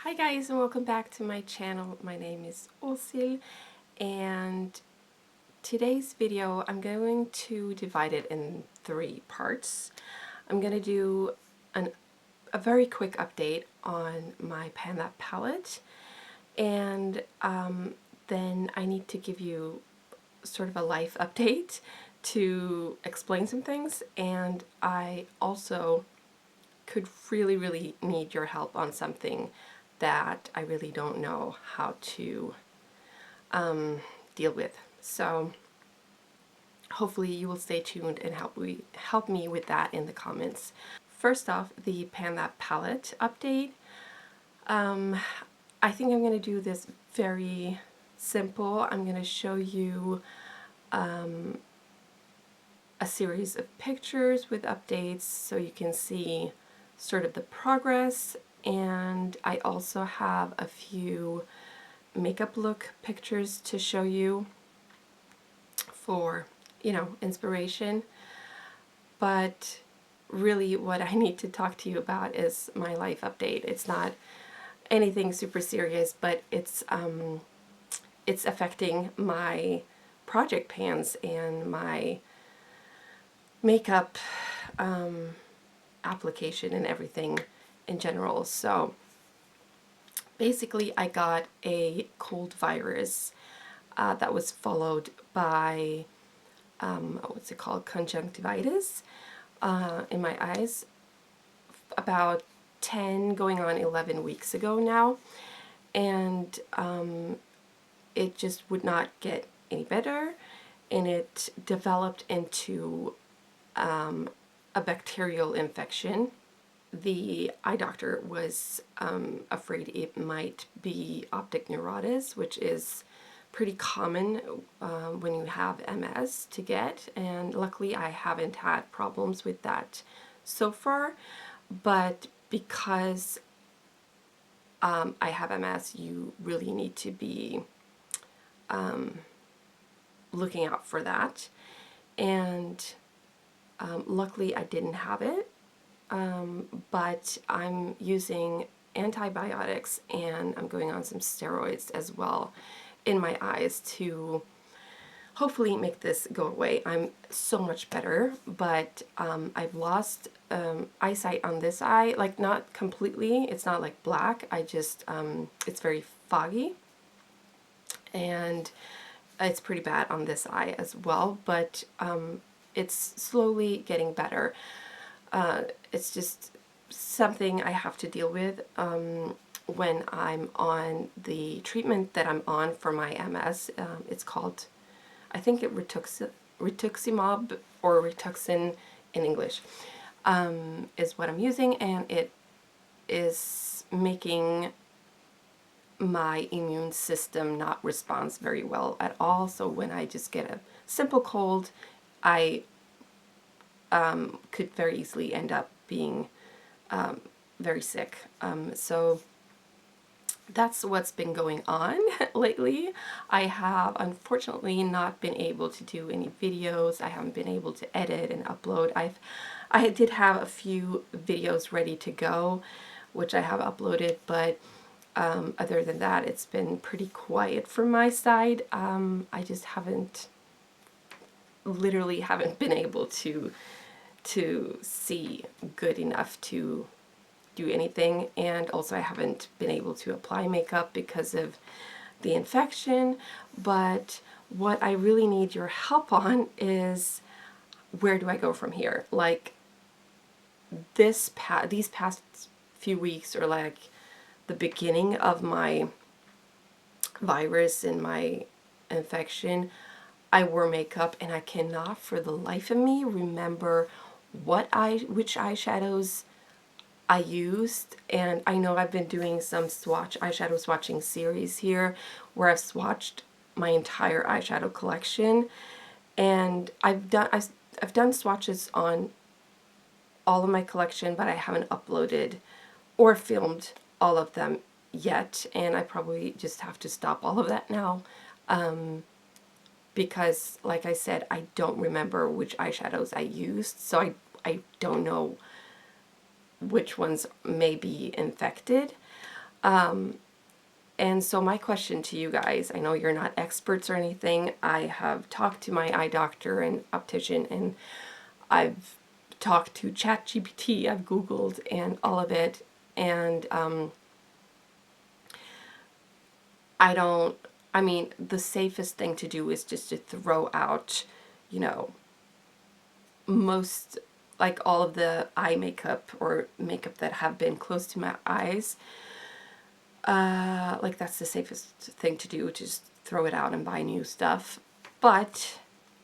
Hi guys, and welcome back to my channel. My name is Åshild, and today's video I'm going to divide it in 3 parts. I'm going to do a very quick update on my Panda palette, and then I need to give you sort of a life update to explain some things, and I also could really need your help on something that I really don't know how to deal with. So hopefully you will stay tuned and help me with that in the comments. First off, the Panda palette update. I think I'm going to do this very simple. I'm going to show you a series of pictures with updates so you can see sort of the progress, and I also have a few makeup look pictures to show you for, inspiration. But really what I need to talk to you about is my life update. It's not anything super serious, but it's affecting my project pans and my makeup application and everything in general. So basically I got a cold virus that was followed by what's it called, conjunctivitis in my eyes about 10 going on 11 weeks ago now, and it just would not get any better, and it developed into a bacterial infection. The eye doctor was afraid it might be optic neuritis, which is pretty common when you have MS to get, and luckily I haven't had problems with that so far. But because I have MS, you really need to be looking out for that, and luckily I didn't have it, but I'm using antibiotics and I'm going on some steroids as well in my eyes to hopefully make this go away. I'm so much better, but I've lost eyesight on this eye, like not completely, it's not like black, I just, it's very foggy, and it's pretty bad on this eye as well, but it's slowly getting better. It's just something I have to deal with when I'm on the treatment that I'm on for my MS. It's called, I think it rituximab, or Rituxan in English, is what I'm using, and it is making my immune system not respond very well at all. So when I just get a simple cold, I could very easily end up being very sick. So that's what's been going on lately. I have unfortunately not been able to do any videos. I haven't been able to edit and upload. I did have a few videos ready to go, which I have uploaded, but other than that, it's been pretty quiet from my side. I just literally haven't been able to see good enough to do anything, and also I haven't been able to apply makeup because of the infection. But what I really need your help is, where do I go from here? Like these past few weeks are like the beginning of my virus and my infection. I wore makeup and I cannot for the life of me remember which eyeshadows I used, and I know I've been doing some eyeshadow swatching series here where I've swatched my entire eyeshadow collection, and I've done swatches on all of my collection, but I haven't uploaded or filmed all of them yet, and I probably just have to stop all of that now because, like I said, I don't remember which eyeshadows I used, so I don't know which ones may be infected. And so my question to you guys, I know you're not experts or anything. I have talked to my eye doctor and optician, and I've talked to ChatGPT, I've Googled and all of it, and I mean, the safest thing to do is just to throw out, you know, most, like all of the eye makeup or makeup that have been close to my eyes. Like that's the safest thing to do, just throw it out and buy new stuff. But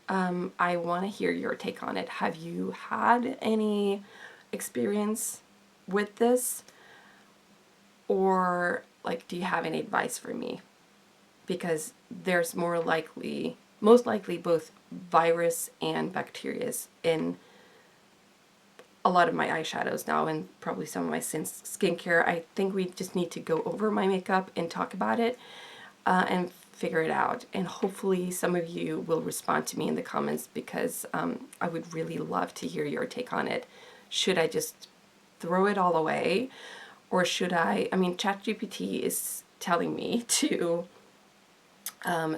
I want to hear your take on it. Have you had any experience with this? Or like, do you have any advice for me? Because there's most likely both virus and bacteria in a lot of my eyeshadows now, and probably some of my skincare. I think we just need to go over my makeup and talk about it and figure it out. And hopefully some of you will respond to me in the comments, because I would really love to hear your take on it. Should I just throw it all away? Or should I mean, ChatGPT is telling me to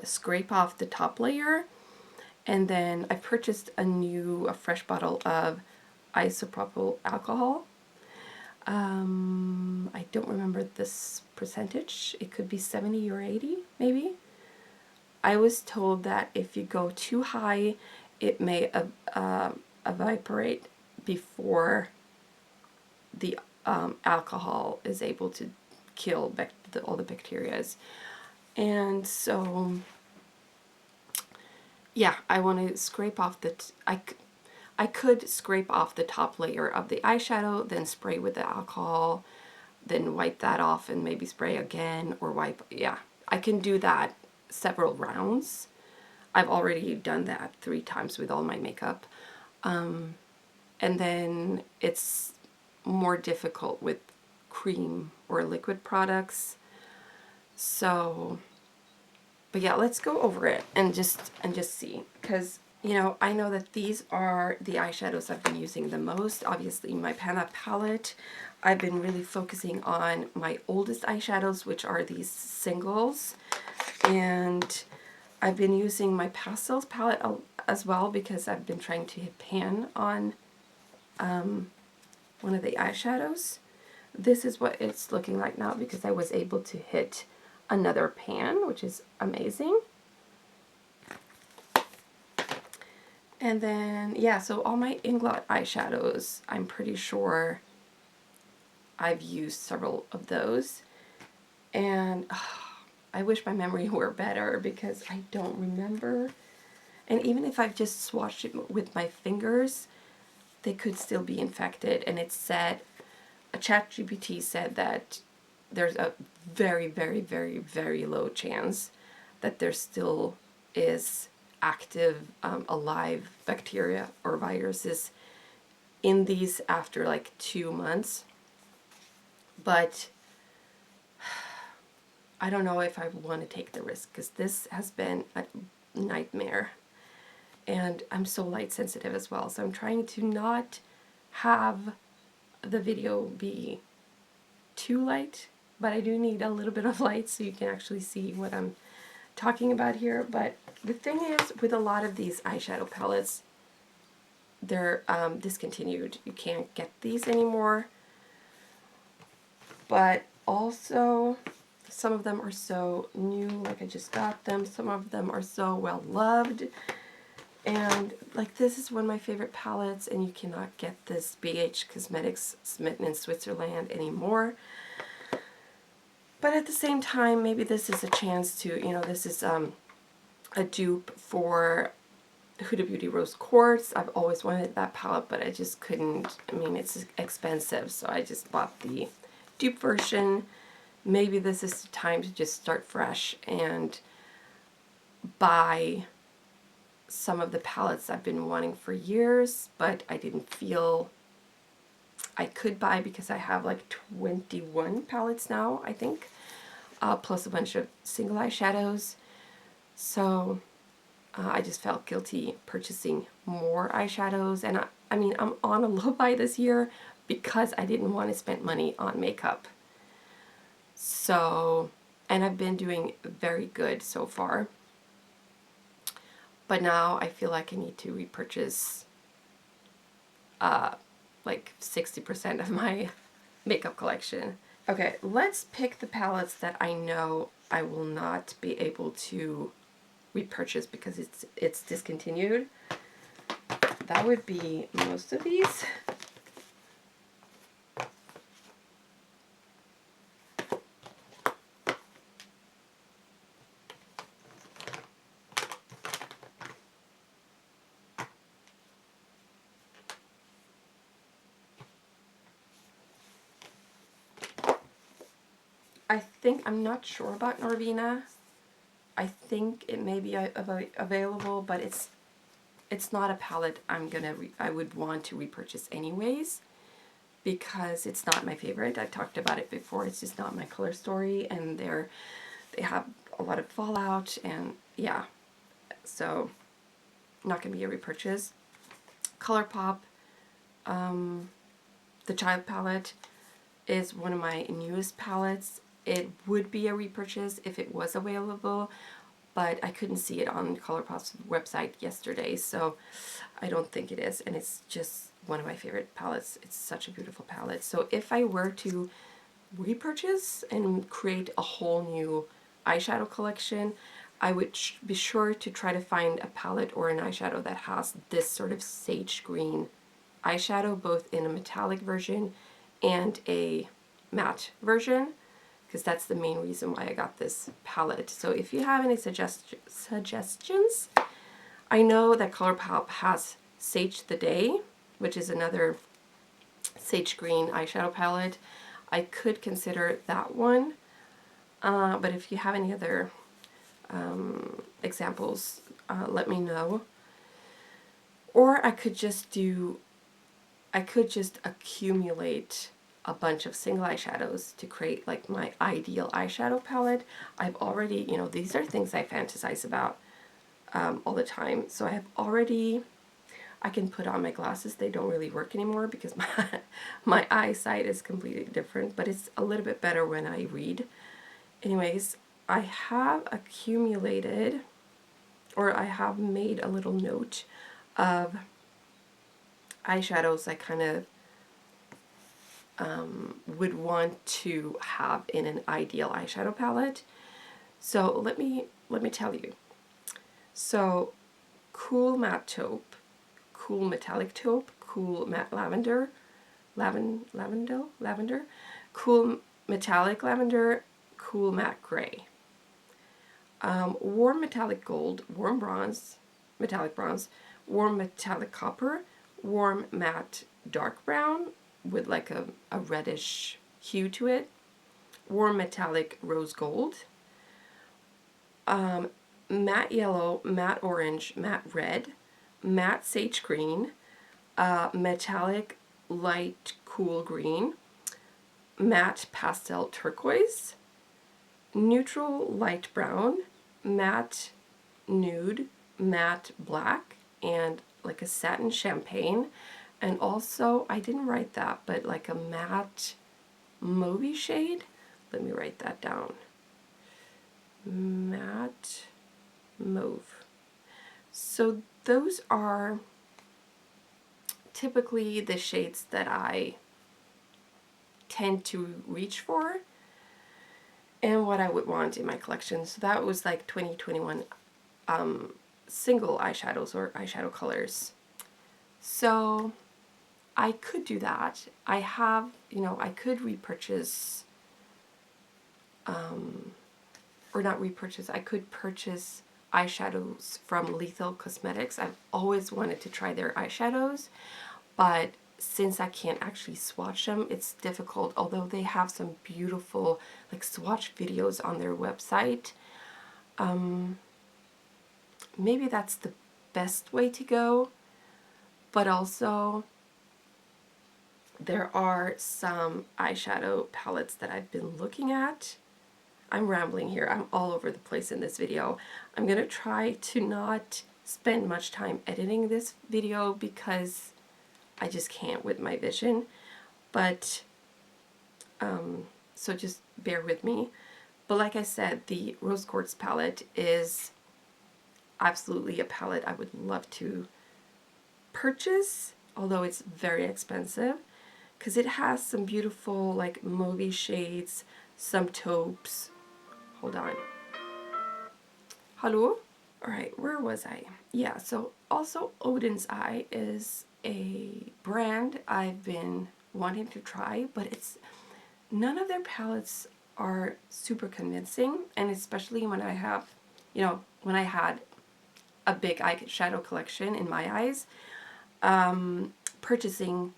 scrape off the top layer, and then I purchased a fresh bottle of isopropyl alcohol. I don't remember this percentage. It could be 70 or 80, maybe. I was told that if you go too high, it may evaporate before the alcohol is able to kill all the bacteria. And so, yeah, I want to scrape off I could scrape off the top layer of the eyeshadow, then spray with the alcohol, then wipe that off and maybe spray again, or wipe, yeah. I can do that several rounds. I've already done that 3 times with all my makeup. And then it's more difficult with cream or liquid products. So, but yeah, let's go over it and just see, because you know, I know that these are the eyeshadows I've been using the most. Obviously, my Pana palette, I've been really focusing on my oldest eyeshadows, which are these singles. And I've been using my Pastels palette as well, because I've been trying to hit pan on one of the eyeshadows. This is what it's looking like now, because I was able to hit another pan, which is amazing. And then, yeah, so all my Inglot eyeshadows, I'm pretty sure I've used several of those. And I wish my memory were better, because I don't remember. And even if I've just swatched it with my fingers, they could still be infected. And it said, a ChatGPT said that there's a very, very, very, very low chance that there still is active, alive bacteria or viruses in these after like 2 months. But I don't know if I want to take the risk, because this has been a nightmare. And I'm so light sensitive as well, so I'm trying to not have the video be too light, but I do need a little bit of light so you can actually see what I'm talking about here. But the thing is, with a lot of these eyeshadow palettes, they're discontinued. You can't get these anymore. But also, some of them are so new, like I just got them. Some of them are so well loved. And like, this is one of my favorite palettes, and you cannot get this BH Cosmetics Smitten in Switzerland anymore. But at the same time, maybe this is a chance to, you know, this is a dupe for Huda Beauty Rose Quartz. I've always wanted that palette, but I just couldn't. I mean, it's expensive, so I just bought the dupe version. Maybe this is the time to just start fresh and buy some of the palettes I've been wanting for years, but I didn't feel I could buy, because I have like 21 palettes now, I think, plus a bunch of single eyeshadows. So I just felt guilty purchasing more eyeshadows. And I mean, I'm on a low buy this year because I didn't want to spend money on makeup. So, and I've been doing very good so far. But now I feel like I need to repurchase like 60% of my makeup collection. Okay, let's pick the palettes that I know I will not be able to repurchase because it's discontinued. That would be most of these. I'm not sure about Norvina. I think it may be available, but it's not a palette I would want to repurchase anyways, because it's not my favorite. I've talked about it before. It's just not my color story, and they have a lot of fallout, and yeah, so not gonna be a repurchase. Colourpop, the Child palette, is one of my newest palettes. It would be a repurchase if it was available, but I couldn't see it on Colourpop's website yesterday, so I don't think it is, and it's just one of my favorite palettes. It's such a beautiful palette. So if I were to repurchase and create a whole new eyeshadow collection, I would be sure to try to find a palette or an eyeshadow that has this sort of sage green eyeshadow, both in a metallic version and a matte version, because that's the main reason why I got this palette. So if you have any suggestions, I know that Colourpop has Sage the Day, which is another sage green eyeshadow palette. I could consider that one, but if you have any other examples, let me know. Or I could just accumulate a bunch of single eyeshadows to create like my ideal eyeshadow palette. I've already, these are things I fantasize about all the time. So I can put on my glasses. They don't really work anymore because my eyesight is completely different, but it's a little bit better when I read. Anyways, I have accumulated, or I have made a little note of eyeshadows I kind of would want to have in an ideal eyeshadow palette. So let me tell you. So Cool Matte Taupe, Cool Metallic Taupe, Cool Matte Lavender, Lavender, Cool Metallic Lavender, Cool Matte Gray, Warm Metallic Gold, Warm Bronze, Metallic Bronze, Warm Metallic Copper, Warm Matte Dark Brown with like a reddish hue to it, Warm Metallic Rose Gold, Matte Yellow, Matte Orange, Matte Red, Matte Sage Green, Metallic Light Cool Green, Matte Pastel Turquoise, Neutral Light Brown, Matte Nude, Matte Black, and like a Satin Champagne. And also, I didn't write that, but like a matte mauvey shade. Let me write that down. Matte mauve. So those are typically the shades that I tend to reach for and what I would want in my collection. So that was like 2021 single eyeshadows or eyeshadow colors. So I could do that. I have, I could repurchase, or not repurchase, I could purchase eyeshadows from Lethal Cosmetics. I've always wanted to try their eyeshadows, but since I can't actually swatch them, it's difficult, although they have some beautiful like swatch videos on their website. Maybe that's the best way to go, but also there are some eyeshadow palettes that I've been looking at. I'm rambling here. I'm all over the place in this video. I'm going to try to not spend much time editing this video because I just can't with my vision. But so just bear with me. But like I said, the Rose Quartz palette is absolutely a palette I would love to purchase, although it's very expensive, because it has some beautiful like mauvey shades, some taupes. Hold on. Hello? Alright, where was I? Yeah, so also Odin's Eye is a brand I've been wanting to try, but it's none of their palettes are super convincing, and especially when I have, you know, when I had a big eyeshadow collection in my eyes, purchasing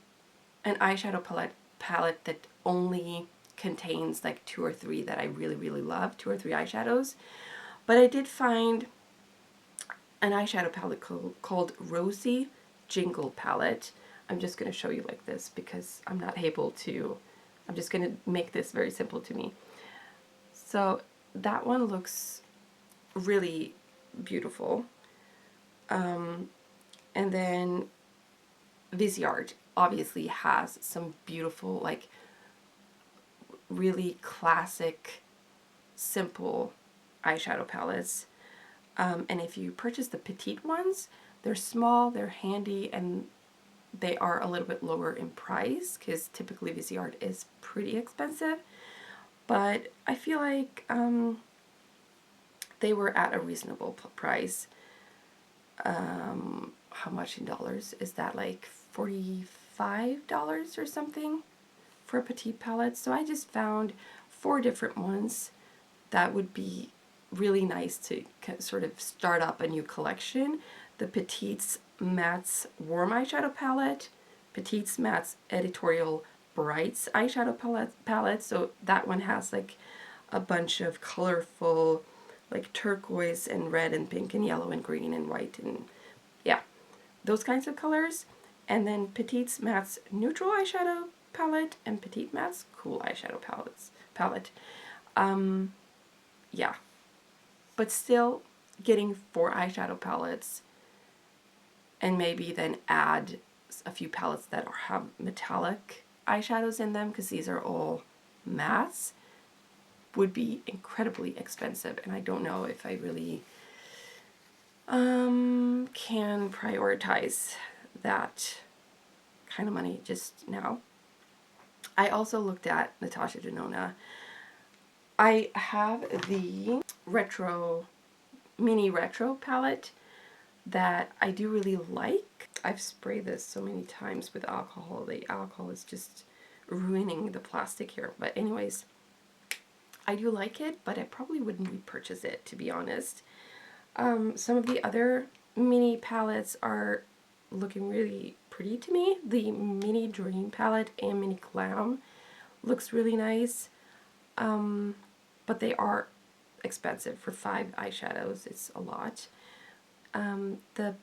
an eyeshadow palette that only contains like 2 or 3 that I really, really love, 2 or 3 eyeshadows. But I did find an eyeshadow palette called Rosy Jingle palette. I'm just going to show you like this because I'm not able to, I'm just going to make this very simple to me. So that one looks really beautiful. And then Viseart obviously has some beautiful, like really classic, simple eyeshadow palettes. And if you purchase the petite ones, they're small, they're handy, and they are a little bit lower in price because typically Viseart is pretty expensive. But I feel like they were at a reasonable price. How much in dollars? Is that like $45 or something for a petite palette? So I just found 4 different ones that would be really nice to sort of start up a new collection. The Petites Mattes Warm Eyeshadow Palette, Petites Mattes Editorial Brights Eyeshadow palette. So that one has like a bunch of colorful, like turquoise and red and pink and yellow and green and white and yeah, those kinds of colors. And then Petites Mattes Neutral Eyeshadow Palette and Petite Mattes Cool Eyeshadow palette. Yeah, but still getting 4 eyeshadow palettes and maybe then add a few palettes that have metallic eyeshadows in them, because these are all mattes, would be incredibly expensive, and I don't know if I really can prioritize that kind of money just now. I also looked at Natasha Denona. I have the mini retro palette that I do really like. I've sprayed this so many times with alcohol. The alcohol is just ruining the plastic here. But anyways, I do like it, but I probably wouldn't repurchase it, to be honest. Some of the other mini palettes are looking really pretty to me. The Mini Dream palette and Mini Glam looks really nice. But they are expensive for 5 eyeshadows. It's a lot. The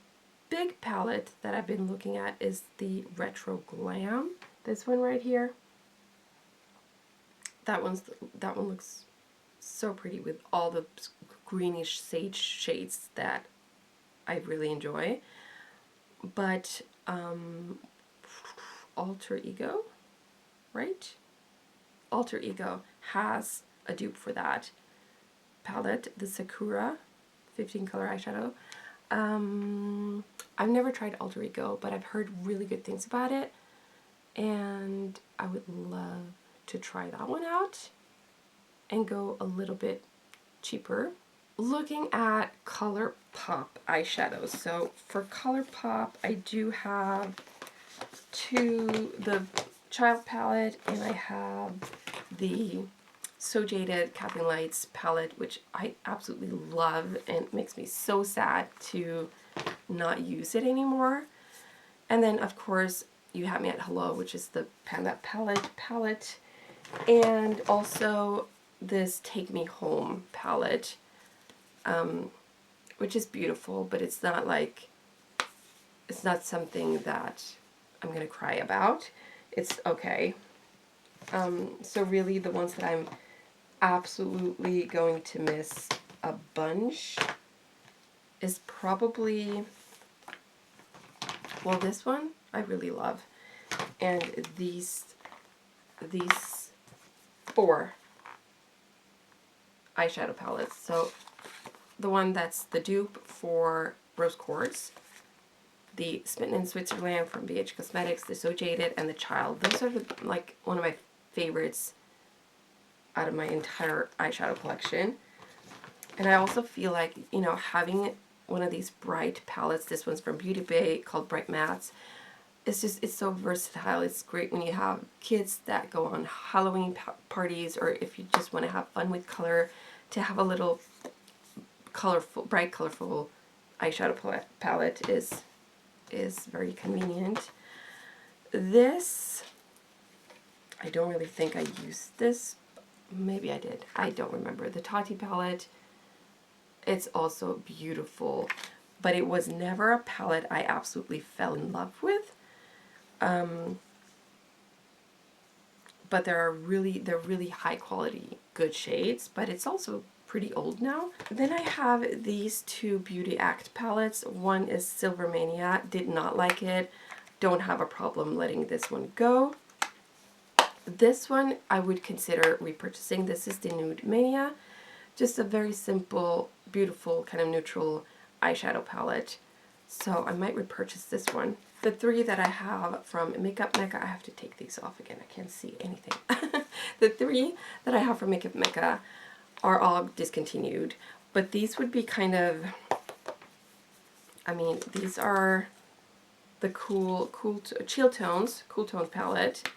big palette that I've been looking at is the Retro Glam. This one right here. That one looks so pretty with all the greenish sage shades that I really enjoy. But Alter Ego, right? Alter Ego has a dupe for that palette, the Sakura 15 color eyeshadow. I've never tried Alter Ego, but I've heard really good things about it, and I would love to try that one out and go a little bit cheaper. Looking at Colourpop eyeshadows. So for Colourpop, I do have the Child palette, and I have the So Jaded Capping Lights palette, which I absolutely love, and it makes me so sad to not use it anymore. And then of course You Have Me at Hello, which is the Panda palette, and also this Take Me Home palette, which is beautiful, but it's not something that I'm gonna cry about. It's okay. So really the ones that I'm absolutely going to miss a bunch is probably, well, this one I really love, and these 4 eyeshadow palettes. So the one that's the dupe for Rose Quartz, the Smitten in Switzerland from BH Cosmetics, the So Jaded, and the Child. Those are like one of my favorites out of my entire eyeshadow collection. And I also feel like, you know, having one of these bright palettes, this one's from Beauty Bay called Bright Mattes, it's so versatile. It's great when you have kids that go on Halloween parties, or if you just want to have fun with color, to have a little colorful, bright colorful eyeshadow palette is very convenient. This, I don't really think I used this. Maybe I did. I don't remember. The Tati palette, it's also beautiful, but it was never a palette I absolutely fell in love with. But they're really high quality, good shades, but it's also pretty old now. Then I have these two Beauty Act palettes. One is Silver Mania, did not like it, don't have a problem letting this one go. This one I would consider repurchasing. This is the Nude Mania, just a very simple, beautiful, kind of neutral eyeshadow palette. So I might repurchase this one. The 3 that I have from Makeup Mecca, I have to take these off again, I can't see anything. The 3 that I have from Makeup Mecca are all discontinued, but these would be kind of, I mean, these are the Chill Tones, Cool Tone palette.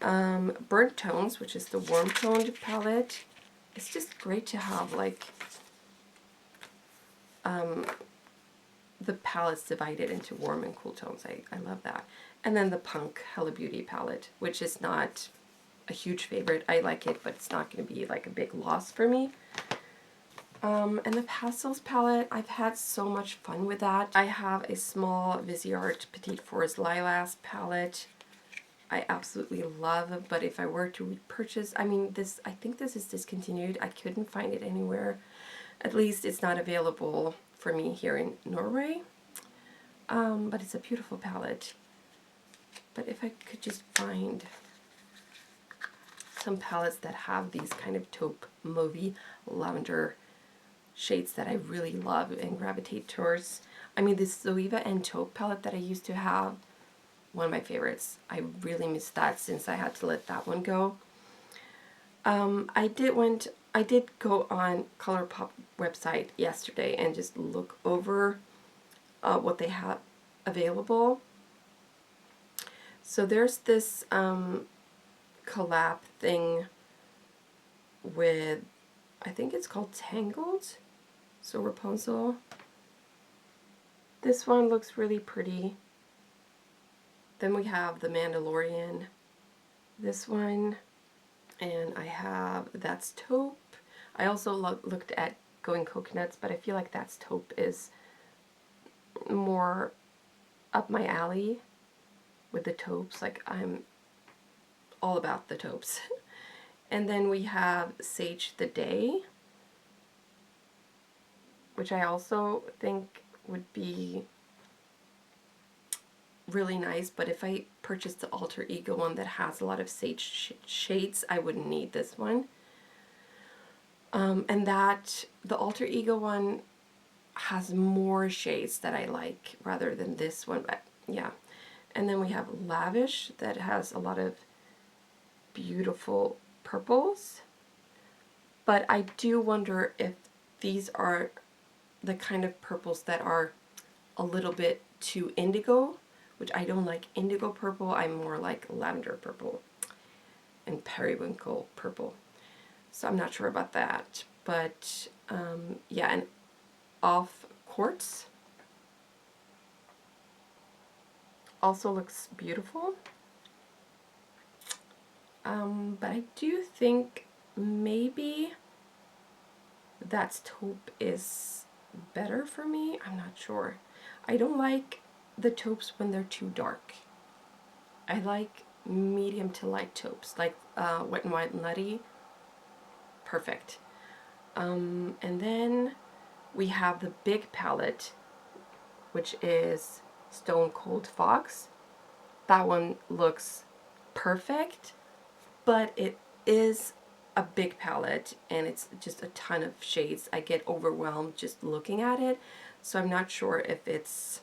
Burnt Tones, which is the warm toned palette. It's just great to have like the palettes divided into warm and cool tones. I love that. And then the Punk Hella Beauty palette, which is not a huge favorite. I like it, but it's not going to be like a big loss for me. And the Pastels palette, I've had so much fun with that. I have a small Viseart Petite Forest Lilas palette I absolutely love, but if I were to repurchase, I mean, this, I think this is discontinued. I couldn't find it anywhere. At least it's not available for me here in Norway. But it's a beautiful palette. But if I could just find some palettes that have these kind of taupe, mauvey, lavender shades that I really love and gravitate towards. I mean, this Zoeva and Taupe palette that I used to have, one of my favorites. I really miss that since I had to let that one go. I did go on Colourpop website yesterday and just look over what they have available. So there's this collab thing with, I think it's called Tangled. So Rapunzel. This one looks really pretty. Then we have The Mandalorian. This one. And I have That's Taupe. I also looked at Going Coconuts, but I feel like That's Taupe is more up my alley with the taupes. Like, I'm all about the taupes. And then we have Sage the Day, which I also think would be really nice, but if I purchased the Alter Ego one that has a lot of sage shades, I wouldn't need this one. And that the Alter Ego one has more shades that I like rather than this one, but yeah. And then we have Lavish that has a lot of beautiful purples, but I do wonder if these are the kind of purples that are a little bit too indigo, which I don't like indigo purple. I'm more like lavender purple and periwinkle purple. So I'm not sure about that. But yeah, and Off Quartz also looks beautiful. But I do think maybe That's Taupe is better for me. I'm not sure. I don't like the taupes when they're too dark. I like medium to light taupes, like Wet n Wild Nutty. Perfect. And then we have the big palette, which is Stone Cold Fox. That one looks perfect, but is a big palette and it's just a ton of shades. I get overwhelmed just looking at it, so I'm not sure if it's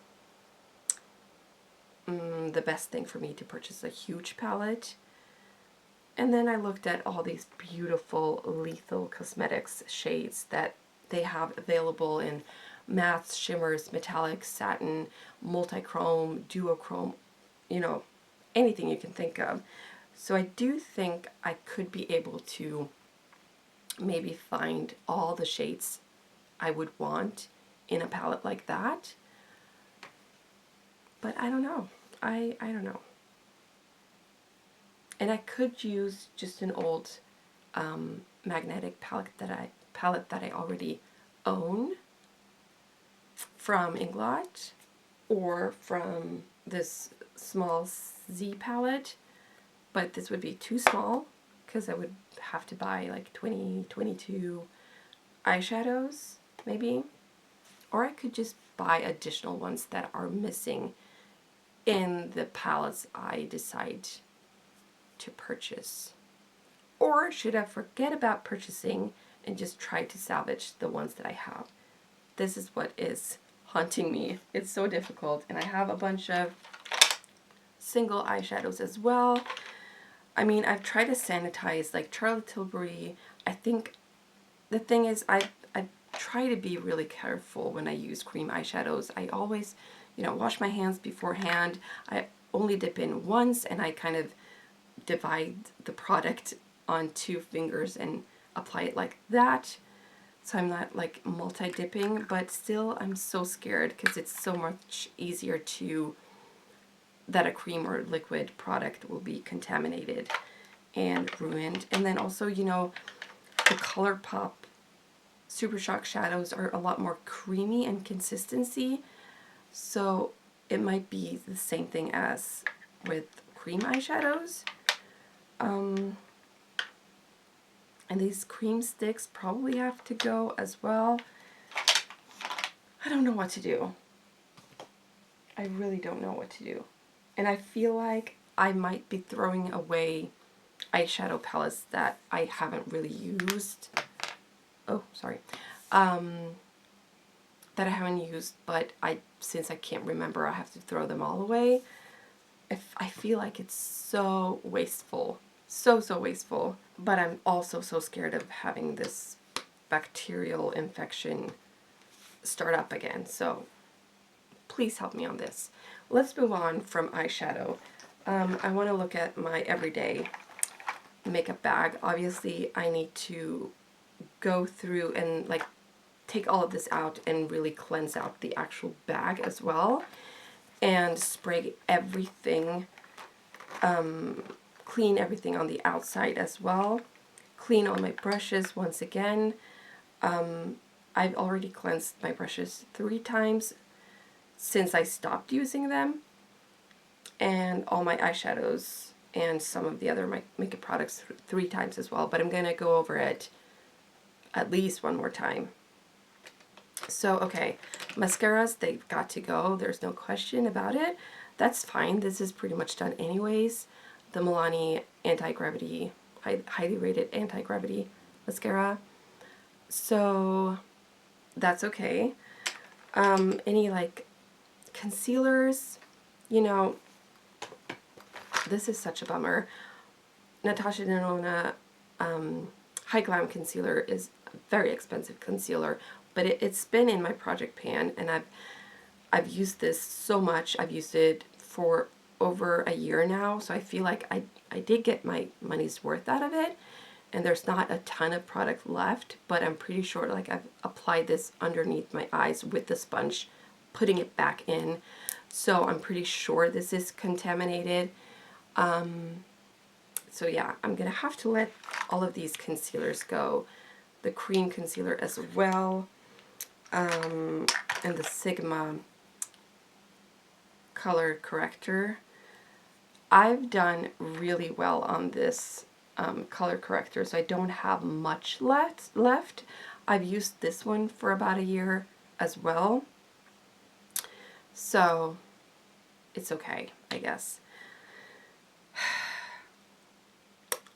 the best thing for me to purchase a huge palette. And then I looked at all these beautiful Lethal Cosmetics shades that they have available in mattes, shimmers, metallics, satin, multi-chrome, duochrome, you know, anything you can think of. So I do think I could be able to maybe find all the shades I would want in a palette like that. But I don't know. I don't know. And I could use just an old magnetic palette that I already own from Inglot, or from this small Z palette, but this would be too small because I would have to buy like 20, 22 eyeshadows maybe, or I could just buy additional ones that are missing in the palettes I decide to purchase. Or should I forget about purchasing and just try to salvage the ones that I have? This is what is haunting me. It's so difficult, and I have a bunch of single eyeshadows as well. I mean, I've tried to sanitize like Charlotte Tilbury. I think the thing is I try to be really careful when I use cream eyeshadows. I always, wash my hands beforehand. I only dip in once, and I kind of divide the product on 2 fingers and apply it like that. So I'm not like multi-dipping, but still I'm so scared because it's so much easier that a cream or liquid product will be contaminated and ruined. And then also, the Colourpop Super Shock shadows are a lot more creamy in consistency, so it might be the same thing as with cream eyeshadows. And these cream sticks probably have to go as well. I don't know what to do. I really don't know what to do. And I feel like I might be throwing away eyeshadow palettes that I haven't really used. Oh, sorry. That I haven't used, but since I can't remember, I have to throw them all away. I feel like it's so wasteful. So wasteful. But I'm also so scared of having this bacterial infection start up again. So please help me on this. Let's move on from eyeshadow. I want to look at my everyday makeup bag. Obviously, I need to go through and like take all of this out and really cleanse out the actual bag as well, and spray everything, clean everything on the outside as well. Clean all my brushes once again. I've already cleansed my brushes 3 times since I stopped using them, and all my eyeshadows and some of the other makeup products 3 times as well, but I'm going to go over it at least 1 more time. So, okay, mascaras, they've got to go. There's no question about it. That's fine. This is pretty much done anyways. The Milani Anti-Gravity, highly rated Anti-Gravity mascara. So, that's okay. Any, like, concealers, this is such a bummer. Natasha Denona High Glam Concealer is a very expensive concealer, but it's been in my project pan, and I've used this so much. I've used it for over a year now, so I feel like I did get my money's worth out of it, and there's not a ton of product left, but I'm pretty sure like I've applied this underneath my eyes with the sponge, putting it back in, so I'm pretty sure this is contaminated. So yeah, I'm gonna have to let all of these concealers go. The cream concealer as well, and the Sigma color corrector. I've done really well on this color corrector, so I don't have much left. I've used this one for about a year as well, so it's okay, I guess.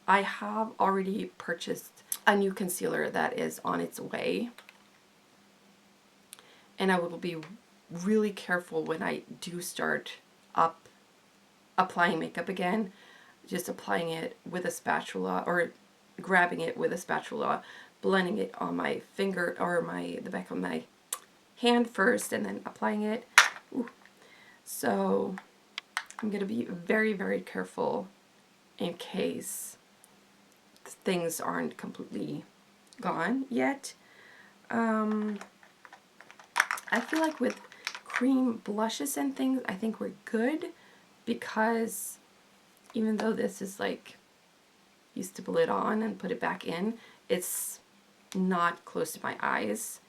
I have already purchased a new concealer that is on its way, and I will be really careful when I do start applying makeup again, just applying it with a spatula or grabbing it with a spatula, blending it on my finger or the back of my hand first, and then applying it. Ooh. So I'm going to be very, very careful in case things aren't completely gone yet. I feel like with cream blushes and things, I think we're good, because even though this is like, you stipple it on and put it back in, it's not close to my eyes.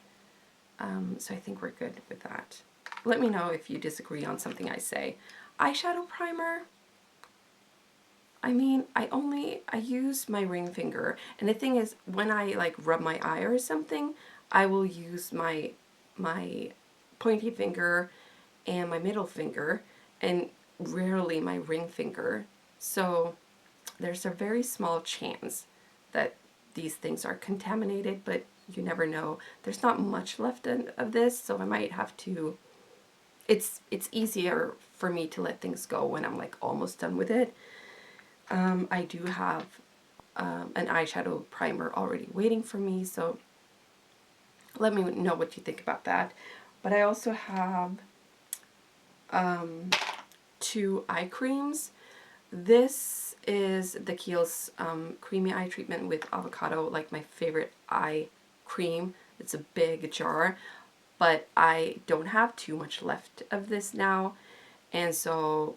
So I think we're good with that. Let me know if you disagree on something I say. Eyeshadow primer. I mean, I use my ring finger, and the thing is, when I like rub my eye or something, I will use my pointy finger and my middle finger, and rarely my ring finger. So there's a very small chance that these things are contaminated, but you never know. There's not much left of this, so I might have to, it's easier for me to let things go when I'm like almost done with it. I do have an eyeshadow primer already waiting for me, so let me know what you think about that. But I also have 2 eye creams. This is the Kiehl's Creamy Eye Treatment with Avocado, like my favorite eye cream. It's a big jar, but I don't have too much left of this now, and so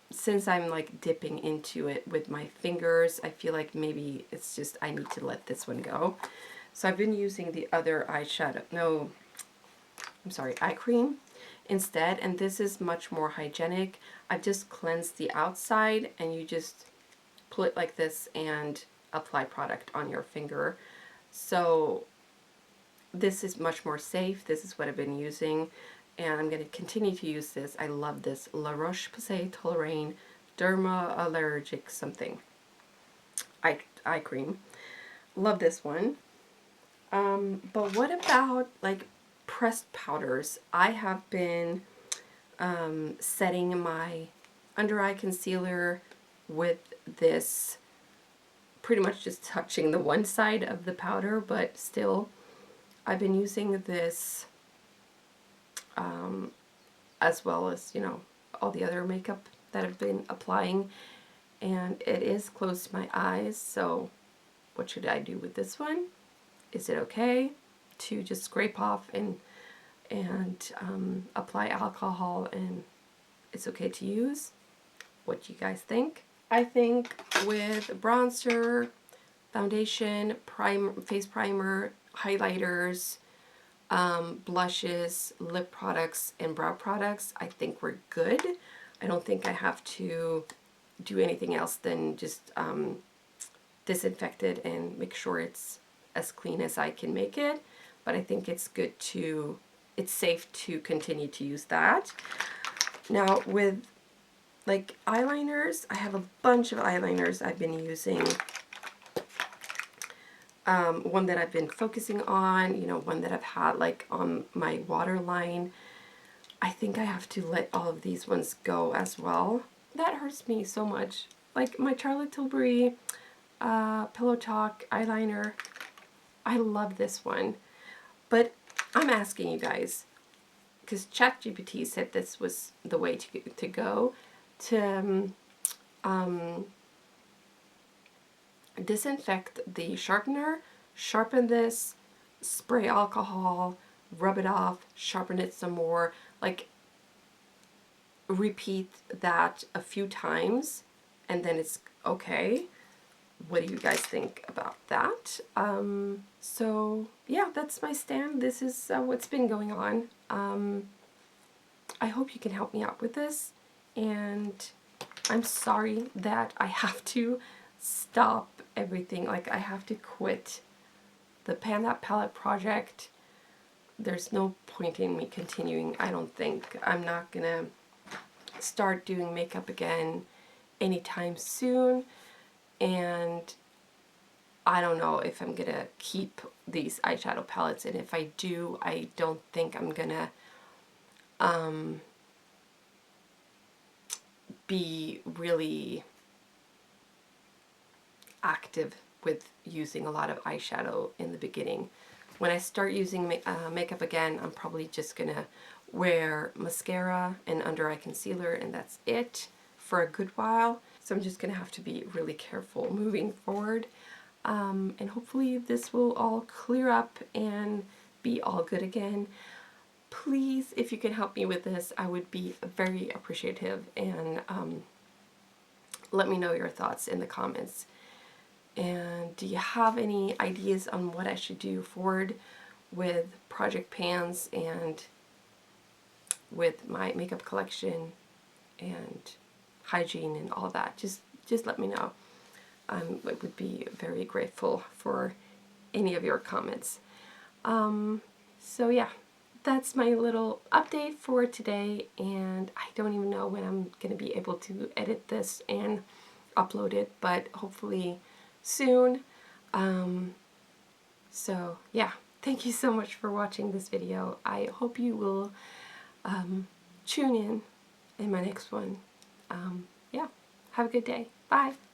since I'm like dipping into it with my fingers, I feel like maybe it's just I need to let this one go. So I've been using the other eye cream instead, and this is much more hygienic. I've just cleansed the outside, and you just pull it like this and apply product on your finger. So this is much more safe. This is what I've been using, and I'm going to continue to use this. I love this La Roche-Posay Toleraine Derma Allergic something eye cream. Love this one. But what about like pressed powders? I have been setting my under eye concealer with this, pretty much just touching the one side of the powder, but still I've been using this as well as, you know, all the other makeup that I've been applying, and it is close to my eyes. So what should I do with this one? Is it okay to just scrape off and apply alcohol, and it's okay to use? What do you guys think? I think with bronzer, foundation, face primer, highlighters, blushes, lip products, and brow products, I think we're good. I don't think I have to do anything else than just disinfect it and make sure it's as clean as I can make it. But I think it's good to, it's safe to continue to use that. Now with like eyeliners, I have a bunch of eyeliners I've been using. One that I've been focusing on, you know, one that I've had like on my waterline. I think I have to let all of these ones go as well. That hurts me so much. Like my Charlotte Tilbury Pillow Talk eyeliner. I love this one. But I'm asking you guys, because ChatGPT said this was the way to go, to disinfect the sharpener, sharpen this, spray alcohol, rub it off, sharpen it some more, like repeat that a few times, and then it's okay. What do you guys think about that? So yeah, that's my stand. This is what's been going on. I hope you can help me out with this, and I'm sorry that I have to stop everything. Like, I have to quit the Pan That Palette project. There's no point in me continuing, I don't think. I'm not gonna start doing makeup again anytime soon. and I don't know if I'm gonna keep these eyeshadow palettes, and if I do, I don't think I'm gonna be really active with using a lot of eyeshadow in the beginning. When I start using makeup again, I'm probably just gonna wear mascara and under eye concealer, and that's it for a good while. So I'm just gonna have to be really careful moving forward. And hopefully this will all clear up and be all good again. Please, if you can help me with this, I would be very appreciative, and let me know your thoughts in the comments. And do you have any ideas on what I should do forward with project pans and with my makeup collection and hygiene and all that? Just let me know. I would be very grateful for any of your comments. So yeah, that's my little update for today, and I don't even know when I'm going to be able to edit this and upload it, but hopefully soon. So yeah, thank you so much for watching this video. I hope you will tune in my next one. Yeah, have a good day. Bye.